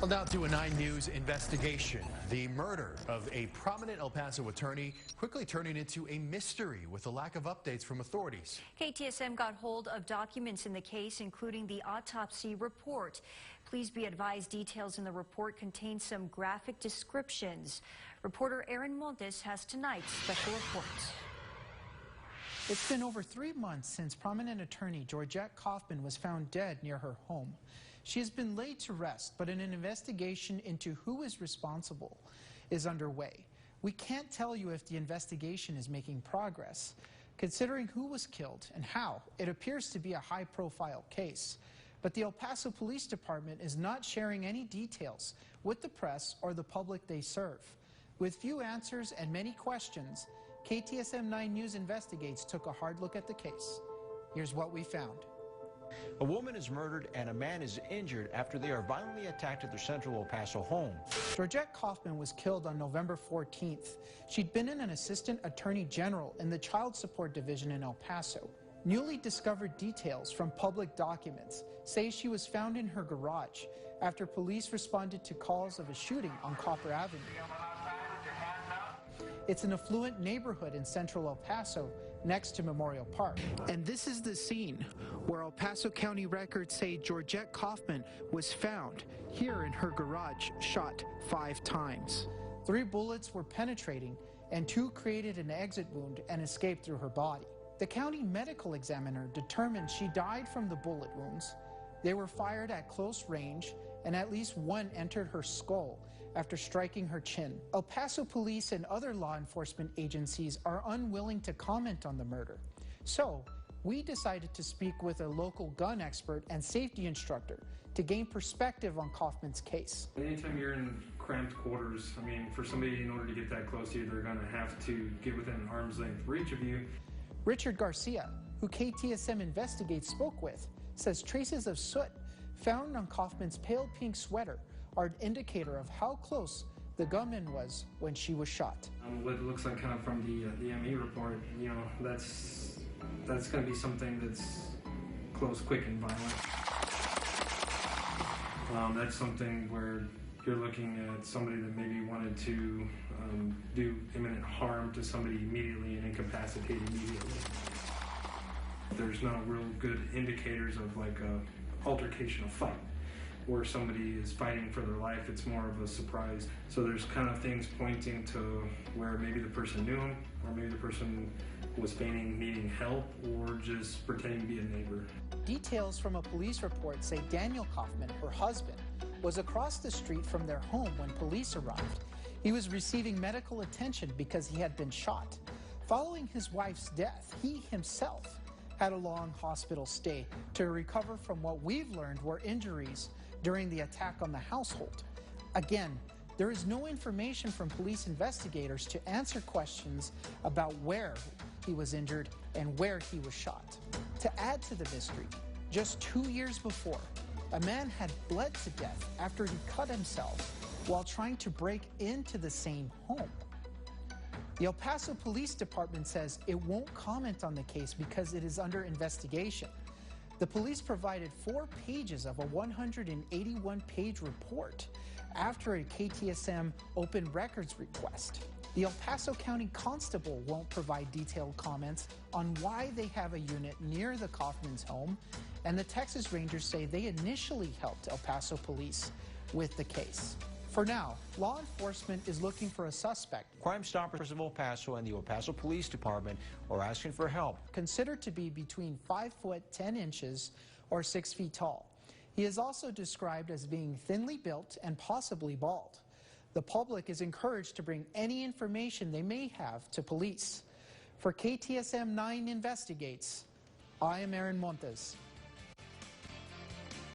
Well, now to a 9 News investigation. The murder of a prominent El Paso attorney quickly turning into a mystery with a lack of updates from authorities. KTSM got hold of documents in the case, including the autopsy report. Please be advised, details in the report contain some graphic descriptions. Reporter Aaron Montes has tonight's special report. It's been over 3 months since prominent attorney Georgette Kaufman was found dead near her home. She has been laid to rest, but an investigation into who is responsible is underway. We can't tell you if the investigation is making progress. Considering who was killed and how, it appears to be a high-profile case. But the El Paso Police Department is not sharing any details with the press or the public they serve. With few answers and many questions, KTSM 9 News Investigates took a hard look at the case. Here's what we found. A woman is murdered and a man is injured after they are violently attacked at their central El Paso home. Georgette Kaufman was killed on November 14th. She'd been an assistant attorney general in the Child Support Division in El Paso. Newly discovered details from public documents say she was found in her garage after police responded to calls of a shooting on Copper Avenue. It's an affluent neighborhood in central El Paso next to Memorial Park. And this is the scene where El Paso County records say Georgette Kaufman was found here in her garage, shot 5 times. 3 bullets were penetrating and 2 created an exit wound and escaped through her body. The county medical examiner determined she died from the bullet wounds. They were fired at close range and at least 1 entered her skull after striking her chin. El Paso police and other law enforcement agencies are unwilling to comment on the murder. So, we decided to speak with a local gun expert and safety instructor to gain perspective on Kaufman's case. Anytime you're in cramped quarters, I mean, for somebody in order to get that close to you, they're going to have to get within an arm's length reach of you. Richard Garcia, who KTSM Investigates spoke with, says traces of soot found on Kaufman's pale pink sweater are an indicator of how close the gunman was when she was shot. What it looks like kind of from the ME report, you know, that's going to be something that's close, quick, and violent. That's something where you're looking at somebody that maybe wanted to do imminent harm to somebody immediately and incapacitate immediately. There's no real good indicators of like a altercation, a fight, where somebody is fighting for their life. It's more of a surprise. So there's kind of things pointing to where maybe the person knew him, or maybe the person was feigning needing help, or just pretending to be a neighbor. Details from a police report say Daniel Kaufman, her husband, was across the street from their home when police arrived. He was receiving medical attention because he had been shot. Following his wife's death, he himself had a long hospital stay to recover from what we've learned were injuries during the attack on the household. Again, there is no information from police investigators to answer questions about where he was injured and where he was shot. To add to the mystery, just 2 years before, a man had bled to death after he cut himself while trying to break into the same home. The El Paso Police Department says it won't comment on the case because it is under investigation. The police provided 4 pages of a 181-page report after a KTSM open records request. The El Paso County Constable won't provide detailed comments on why they have a unit near the Kaufman's home, and the Texas Rangers say they initially helped El Paso police with the case. For now, law enforcement is looking for a suspect. Crime Stoppers of El Paso and the El Paso Police Department are asking for help. Considered to be between 5 foot 10 inches or 6 feet tall. He is also described as being thinly built and possibly bald. The public is encouraged to bring any information they may have to police. For KTSM 9 Investigates, I am Aaron Montes.